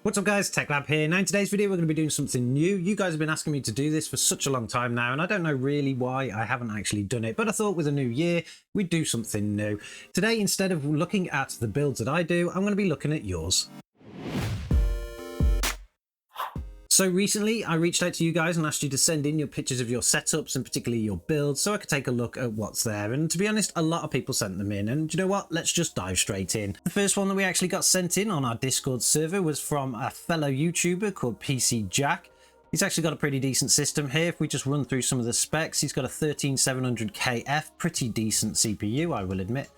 What's up guys, TechLab here. Now in today's video we're going to be doing something new. You guys have been asking me to do this for such a long time now and I don't know really why I haven't actually done it, but I thought with a new year we'd do something new. Today, instead of looking at the builds that I do, I'm going to be looking at yours. So recently I reached out to you guys and asked you to send in your pictures of your setups and particularly your builds so I could take a look at what's there, and to be honest a lot of people sent them in, and you know what, let's just dive straight in. The first one that we actually got sent in on our Discord server was from a fellow YouTuber called PC Jack. He's actually got a pretty decent system here. If we just run through some of the specs, he's got a 13700KF, pretty decent CPU I will admit.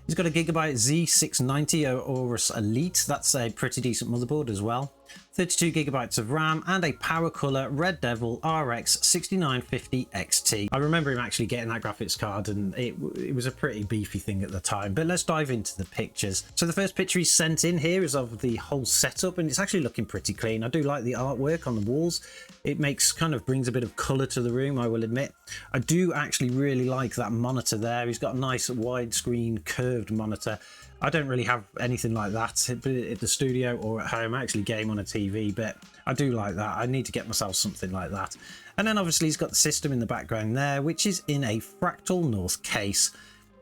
He's got a Gigabyte Z690 Aorus Elite, that's a pretty decent motherboard as well. 32 gigabytes of RAM and a Power Color Red Devil RX 6950 XT. I remember him actually getting that graphics card and it was a pretty beefy thing at the time, but let's dive into the pictures. So the first picture he's sent in here is of the whole setup and it's actually looking pretty clean. I do like the artwork on the walls. It brings a bit of color to the room, I will admit. I do actually really like that monitor there. He's got a nice widescreen curved monitor. I don't really have anything like that at the studio or at home. I actually game on a TV, but I do like that. I need to get myself something like that. And then obviously he's got the system in the background there, which is in a Fractal North case.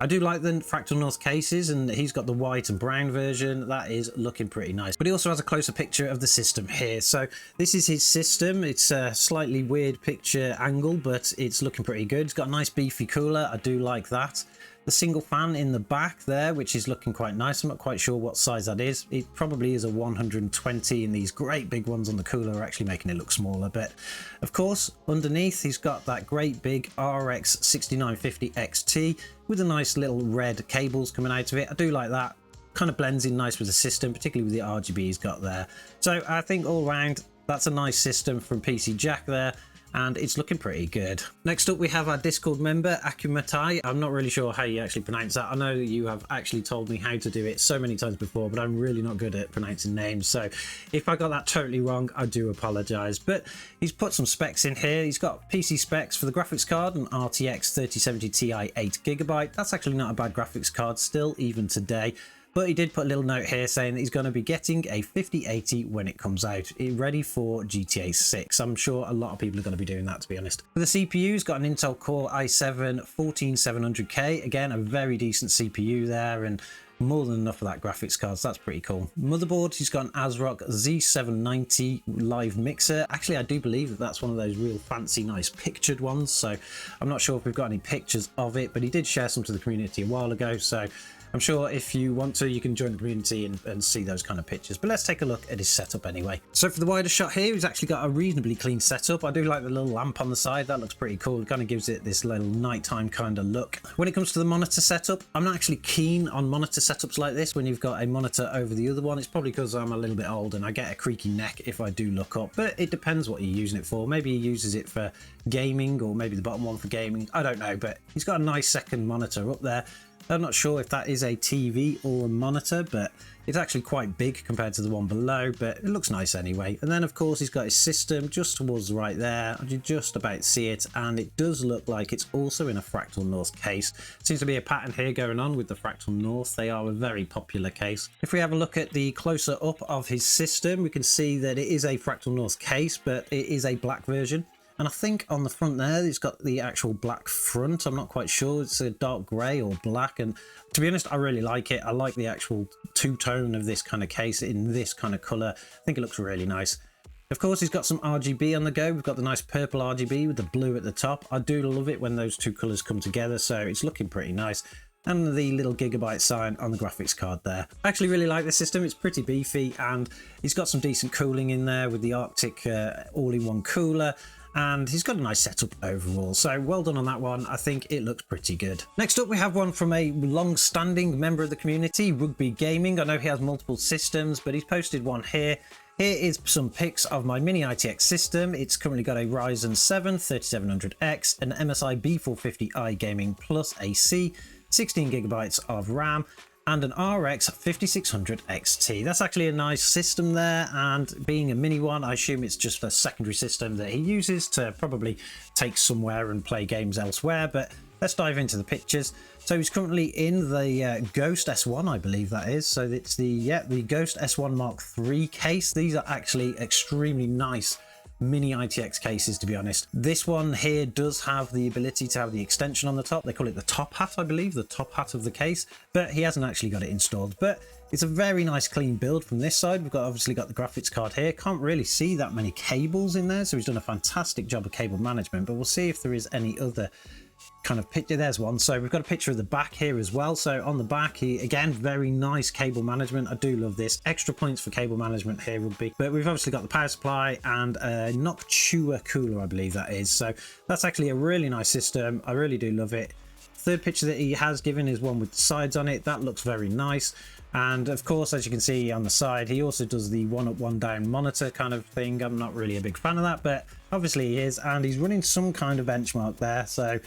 I do like the Fractal North cases, and he's got the white and brown version. That is looking pretty nice. But he also has a closer picture of the system here. So this is his system. It's a slightly weird picture angle, but it's looking pretty good. It's got a nice beefy cooler. I do like that. The single fan in the back there, which is looking quite nice. I'm not quite sure what size that is. It probably is a 120, and these great big ones on the cooler are actually making it look smaller. But of course, underneath he's got that great big RX 6950 XT with a nice little red cables coming out of it. I do like that. Kind of blends in nice with the system, particularly with the RGB he's got there. So I think all round that's a nice system from PC Jack there, and it's looking pretty good. Next up we have our Discord member Akumatai. I'm not really sure how you actually pronounce that. I know you have actually told me how to do it so many times before, but I'm really not good at pronouncing names, so if I got that totally wrong I do apologize. But he's put some specs in here. He's got PC specs for the graphics card, an RTX 3070 Ti 8GB. That's actually not a bad graphics card still even today. But he did put a little note here saying that he's going to be getting a 5080 when it comes out, ready for GTA 6. I'm sure a lot of people are going to be doing that, to be honest. For the CPU, he's got an Intel Core i7 14700K. Again, a very decent CPU there and more than enough for that graphics card, so that's pretty cool. Motherboard, he's got an ASRock Z790 live mixer. Actually, I do believe that that's one of those real fancy, nice pictured ones, so I'm not sure if we've got any pictures of it, but he did share some to the community a while ago, so I'm sure if you want to, you can join the community and see those kind of pictures. But let's take a look at his setup anyway. So for the wider shot here, he's actually got a reasonably clean setup. I do like the little lamp on the side. That looks pretty cool. It kind of gives it this little nighttime kind of look. When it comes to the monitor setup, I'm not actually keen on monitor setups like this when you've got a monitor over the other one. It's probably because I'm a little bit old and I get a creaky neck if I do look up. But it depends what you're using it for. Maybe he uses it for gaming, or maybe the bottom one for gaming. I don't know, but he's got a nice second monitor up there. I'm not sure if that is a TV or a monitor, but it's actually quite big compared to the one below, but it looks nice anyway. And then of course he's got his system just towards the right there. You just about see it, and it does look like it's also in a Fractal North case. Seems to be a pattern here going on with the Fractal North. They are a very popular case. If we have a look at the closer up of his system, we can see that it is a Fractal North case, but it is a black version. And I think on the front there, it's got the actual black front. I'm not quite sure. It's a dark grey or black. And to be honest, I really like it. I like the actual two-tone of this kind of case in this kind of colour. I think it looks really nice. Of course, he's got some RGB on the go. We've got the nice purple RGB with the blue at the top. I do love it when those two colours come together, so it's looking pretty nice. And the little gigabyte sign on the graphics card there. I actually really like this system. It's pretty beefy, and he's got some decent cooling in there with the Arctic all-in-one cooler. And he's got a nice setup overall, so well done on that one. I think it looks pretty good. Next up we have one from a long-standing member of the community, Rugby Gaming. I know he has multiple systems, but he's posted one here. Here is some pics of my mini ITX system. It's currently got a Ryzen 7 3700X, an MSI B450i Gaming Plus AC, 16 gigabytes of RAM, and an RX 5600 XT. That's actually a nice system there, and being a mini one, I assume it's just a secondary system that he uses to probably take somewhere and play games elsewhere, but let's dive into the pictures. So he's currently in the Ghost S1, I believe that is. So it's the Ghost S1 Mark III case. These are actually extremely nice mini ITX cases, to be honest. This one here does have the ability to have the extension on the top. They call it the top hat, I believe, the top hat of the case, but he hasn't actually got it installed. But it's a very nice clean build from this side. We've obviously got the graphics card here. Can't really see that many cables in there, so he's done a fantastic job of cable management, but we'll see if there is any other kind of picture. There's one. So we've got a picture of the back here as well. So on the back, he again, very nice cable management. I do love this. Extra points for cable management here would be, but we've obviously got the power supply and a Noctua cooler, I believe that is. So that's actually a really nice system. I really do love it. Third picture that he has given is one with the sides on it. That looks very nice. And of course, as you can see on the side, he also does the one up, one down monitor kind of thing. I'm not really a big fan of that, but obviously he is, and he's running some kind of benchmark there. So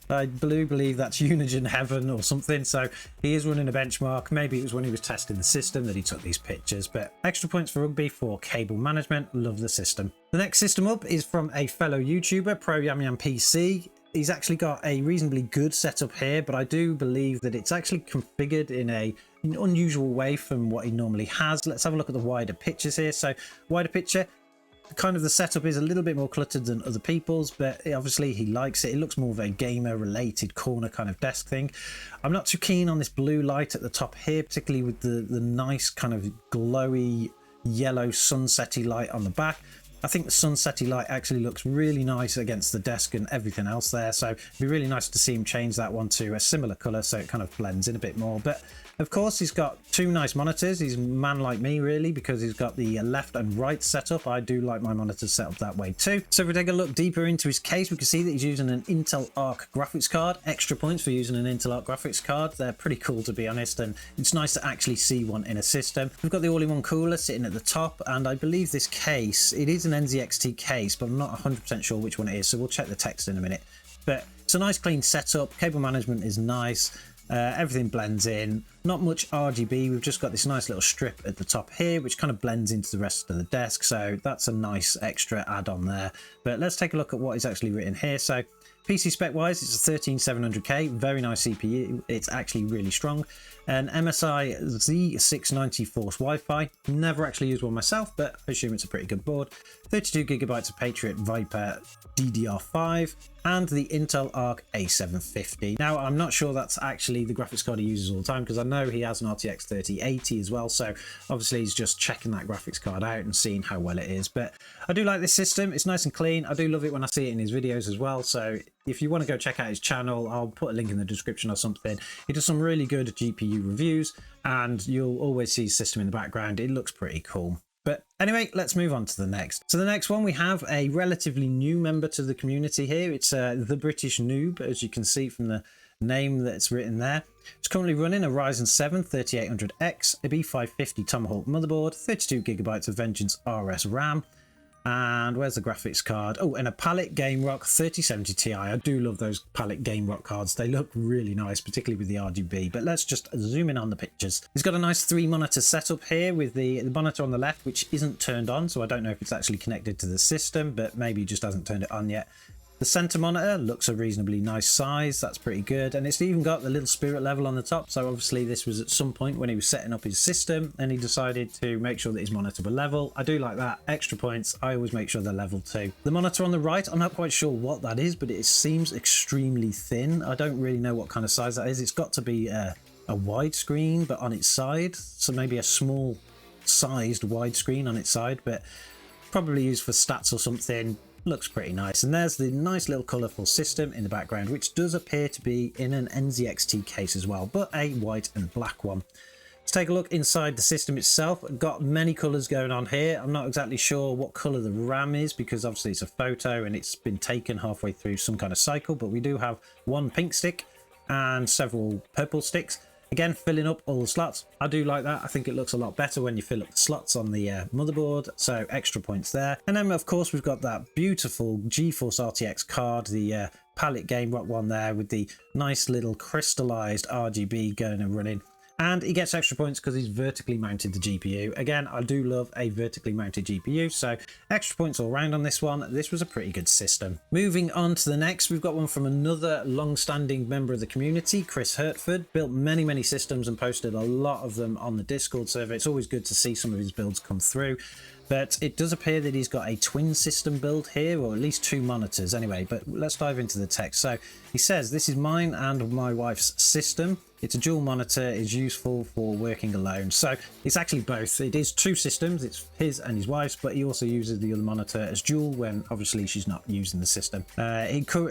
I do believe that's Unigine Heaven or something. So he is running a benchmark. Maybe it was when he was testing the system that he took these pictures, but extra points for Rugby for cable management. Love the system. The next system up is from a fellow YouTuber, Pro Yam Yam PC. He's actually got a reasonably good setup here, but I do believe that it's actually configured in an unusual way from what he normally has. Let's have a look at the wider pictures here. So wider picture, kind of the setup is a little bit more cluttered than other people's, but obviously he likes it. It looks more of a gamer related corner kind of desk thing. I'm not too keen on this blue light at the top here, particularly with the nice kind of glowy yellow sunsetty light on the back. I think the sunsetty light actually looks really nice against the desk and everything else there, so it'd be really nice to see him change that one to a similar color so it kind of blends in a bit more. But of course, he's got two nice monitors. He's a man like me, really, because he's got the left and right setup. I do like my monitors set up that way too. So if we take a look deeper into his case, we can see that he's using an Intel Arc graphics card. Extra points for using an Intel Arc graphics card. They're pretty cool, to be honest, and it's nice to actually see one in a system. We've got the all-in-one cooler sitting at the top, and I believe this case, it is an NZXT case, but I'm not 100% sure which one it is, so we'll check the text in a minute. But it's a nice clean setup. Cable management is nice. Everything blends in. Not much RGB. We've just got this nice little strip at the top here, which kind of blends into the rest of the desk. So that's a nice extra add-on there. But let's take a look at what is actually written here. So PC spec wise, it's a 13700K, very nice CPU. It's actually really strong. An MSI Z690 Force Wi-Fi. Never actually used one myself, but I assume it's a pretty good board. 32GB of Patriot Viper DDR5 and the Intel Arc A750. Now, I'm not sure that's actually the graphics card he uses all the time, because I know he has an RTX 3080 as well, so obviously he's just checking that graphics card out and seeing how well it is. But I do like this system. It's nice and clean. I do love it when I see it in his videos as well, so if you want to go check out his channel, I'll put a link in the description or something. He does some really good GPU reviews, and you'll always see his system in the background. It looks pretty cool. But anyway, let's move on to the next. So the next one, we have a relatively new member to the community here. It's the British Noob, as you can see from the name that's written there. It's currently running a Ryzen 7 3800X, a B550 Tomahawk motherboard, 32GB of Vengeance RS RAM, and where's the graphics card? Oh, and a Palette Game Rock 3070 Ti. I do love those Palette Game Rock cards. They look really nice, particularly with the RGB. But let's just zoom in on the pictures. He's got a nice 3-monitor setup here with the monitor on the left, which isn't turned on. So I don't know if it's actually connected to the system, but maybe he just hasn't turned it on yet. The center monitor looks a reasonably nice size. That's pretty good. And it's even got the little spirit level on the top. So obviously this was at some point when he was setting up his system and he decided to make sure that his monitor were level. I do like that. Extra points. I always make sure they're level too. The monitor on the right, I'm not quite sure what that is, but it seems extremely thin. I don't really know what kind of size that is. It's got to be a widescreen, but on its side. So maybe a small sized widescreen on its side, but probably used for stats or something. Looks pretty nice. And there's the nice little colourful system in the background, which does appear to be in an NZXT case as well, but a white and black one. Let's take a look inside the system itself. Got many colours going on here. I'm not exactly sure what colour the RAM is, because obviously it's a photo and it's been taken halfway through some kind of cycle, but we do have one pink stick and several purple sticks. Again, filling up all the slots. I do like that. I think it looks a lot better when you fill up the slots on the motherboard, so extra points there. And then of course we've got that beautiful GeForce RTX card, the Palette Game Rock one there with the nice little crystallized RGB going and running. And he gets extra points because he's vertically mounted the GPU. Again, I do love a vertically mounted GPU, so extra points all around on this one. This was a pretty good system. Moving on to the next, we've got one from another long-standing member of the community, Chris Hertford. Built many systems and posted a lot of them on the Discord server. It's always good to see some of his builds come through. But it does appear that he's got a twin system build here, or at least 2 monitors anyway. But let's dive into the text. So he says, this is mine and my wife's system. It's a dual monitor, is useful for working alone. So it's actually both. It is 2 systems, it's his and his wife's, but he also uses the other monitor as dual when obviously she's not using the system.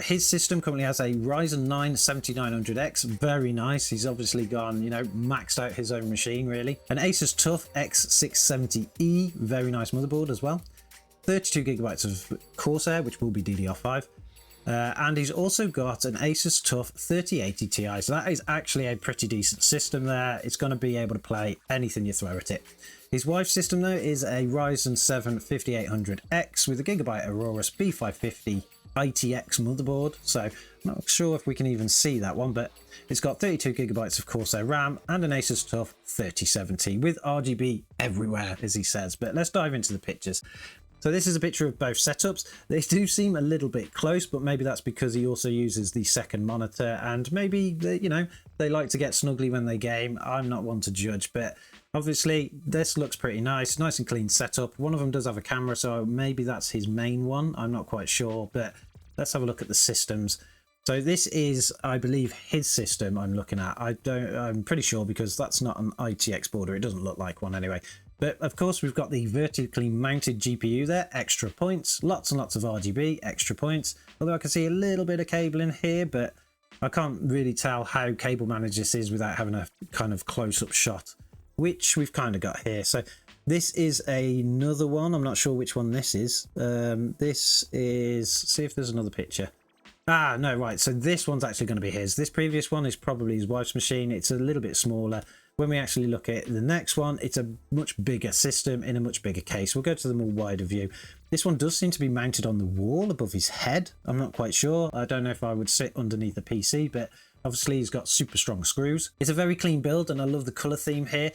His system currently has a Ryzen 9 7900X, very nice. He's obviously gone, you know, maxed out his own machine really. An Asus TUF X670E, very nice motherboard as well. 32 gigabytes of Corsair, which will be DDR5. And he's also got an Asus TUF 3080 Ti, so that is actually a pretty decent system there. It's going to be able to play anything you throw at it. His wife's system though is a Ryzen 7 5800X with a Gigabyte Aorus B550 ITX motherboard, so I'm not sure if we can even see that one, but it's got 32 gigabytes of Corsair RAM and an Asus TUF 3070 with RGB everywhere, as he says. But let's dive into the pictures. So this is a picture of both setups. They do seem a little bit close, but maybe that's because he also uses the second monitor, and maybe you know, they like to get snuggly when they game. I'm not one to judge, but obviously this looks pretty nice and clean setup. One of them does have a camera, so maybe that's his main one. I'm not quite sure, but let's have a look at the systems. So this is, I believe, his system I'm looking at. I'm pretty sure because that's not an ITX board, or it doesn't look like one anyway. But of course, we've got the vertically mounted GPU there, extra points, lots and lots of RGB, extra points. Although I can see a little bit of cabling here, but I can't really tell how cable managed this is without having a kind of close-up shot, which we've kind of got here. So this is another one. I'm not sure which one this is. This is, see if there's another picture. Ah, no, right. So this one's actually going to be his. This previous one is probably his wife's machine. It's a little bit smaller. When we actually look at the next one, it's a much bigger system in a much bigger case. We'll go to the more wider view. This one does seem to be mounted on the wall above his head. I'm not quite sure. I don't know if I would sit underneath a PC, but obviously he's got super strong screws. It's a very clean build, and I love the color theme here.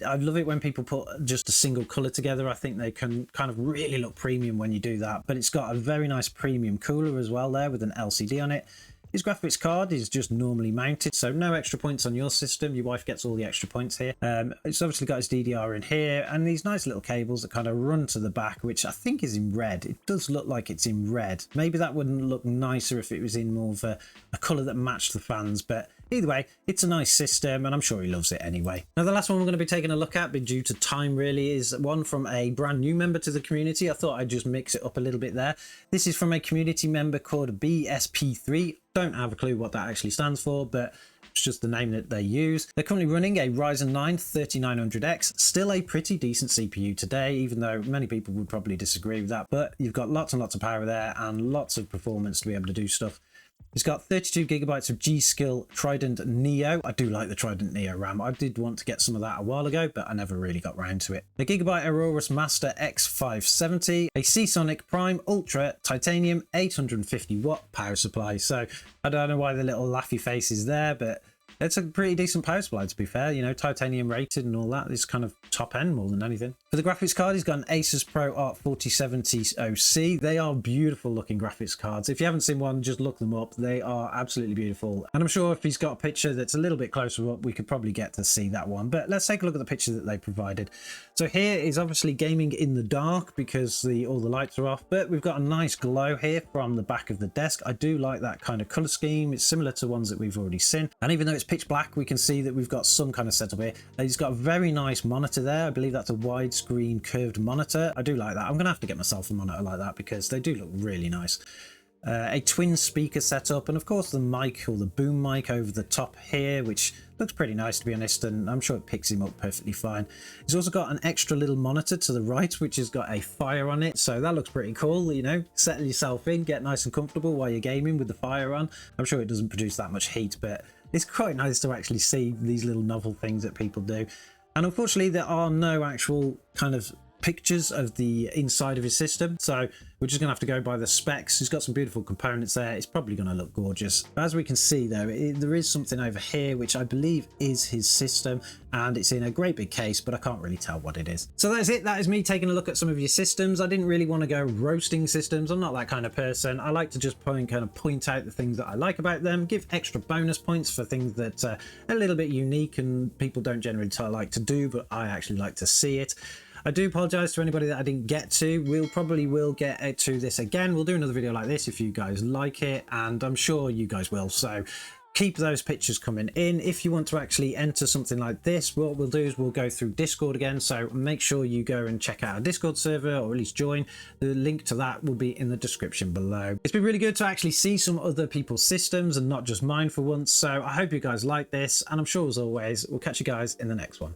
I love it when people put just a single color together. I think they can kind of really look premium when you do that. But it's got a very nice premium cooler as well there with an LCD on it. His graphics card is just normally mounted, so no extra points on your system. Your wife gets all the extra points here. It's obviously got his DDR in here, and these nice little cables that kind of run to the back, which I think is in red. It does look like it's in red. Maybe that wouldn't look nicer if it was in more of a colour that matched the fans, but either way, it's a nice system, and I'm sure he loves it anyway. Now, the last one we're going to be taking a look at, but due to time really, is one from a brand new member to the community. I thought I'd just mix it up a little bit there. This is from a community member called BSP3. Don't have a clue what that actually stands for, but it's just the name that they use. They're currently running a Ryzen 9 3900X, still a pretty decent CPU today, even though many people would probably disagree with that, but you've got lots and lots of power there and lots of performance to be able to do stuff. It's got 32 gigabytes of G-Skill Trident Neo. I do like the Trident Neo RAM. I did want to get some of that a while ago, but I never really got round to it. A Gigabyte Aorus Master X570, a Seasonic Prime Ultra Titanium 850 watt power supply. So I don't know why the little laughy face is there, but it's a pretty decent power supply, to be fair. You know, titanium rated and all that. It's kind of top end more than anything. For the graphics card, he's got an Asus ProArt 4070 OC. They are beautiful looking graphics cards. If you haven't seen one, just look them up. They are absolutely beautiful. And I'm sure if he's got a picture that's a little bit closer up, we could probably get to see that one. But let's take a look at the picture that they provided. So here is obviously gaming in the dark because all the lights are off. But we've got a nice glow here from the back of the desk. I do like that kind of color scheme. It's similar to ones that we've already seen. And even though it's pitch black, we can see that we've got some kind of setup here. He's got a very nice monitor there. I believe that's a widescreen curved monitor. I do like that. I'm gonna have to get myself a monitor like that because they do look really nice. A twin speaker setup, and of course the mic, or the boom mic, over the top here, which looks pretty nice, to be honest, and I'm sure it picks him up perfectly fine. He's also got an extra little monitor to the right, which has got a fire on it, so that looks pretty cool. You know, settle yourself in, get nice and comfortable while you're gaming with the fire on. I'm sure it doesn't produce that much heat, but it's quite nice to actually see these little novel things that people do. And unfortunately, there are no actual kind of pictures of the inside of his system, so we're just gonna have to go by the specs. He's got some beautiful components there. It's probably gonna look gorgeous. But as we can see though, there is something over here which I believe is his system, and it's in a great big case, but I can't really tell what it is. So that's it. That is me taking a look at some of your systems. I didn't really want to go roasting systems. I'm not that kind of person. I like to just point out the things that I like about them, give extra bonus points for things that are a little bit unique and people don't generally like to do, but I actually like to see it. I do apologize to anybody that I didn't get to. We'll probably get to this again. We'll do another video like this if you guys like it, and I'm sure you guys will. So keep those pictures coming in. If you want to actually enter something like this, what we'll do is we'll go through Discord again. So make sure you go and check out our Discord server, or at least join. The link to that will be in the description below. It's been really good to actually see some other people's systems and not just mine for once. So I hope you guys like this, and I'm sure as always, we'll catch you guys in the next one.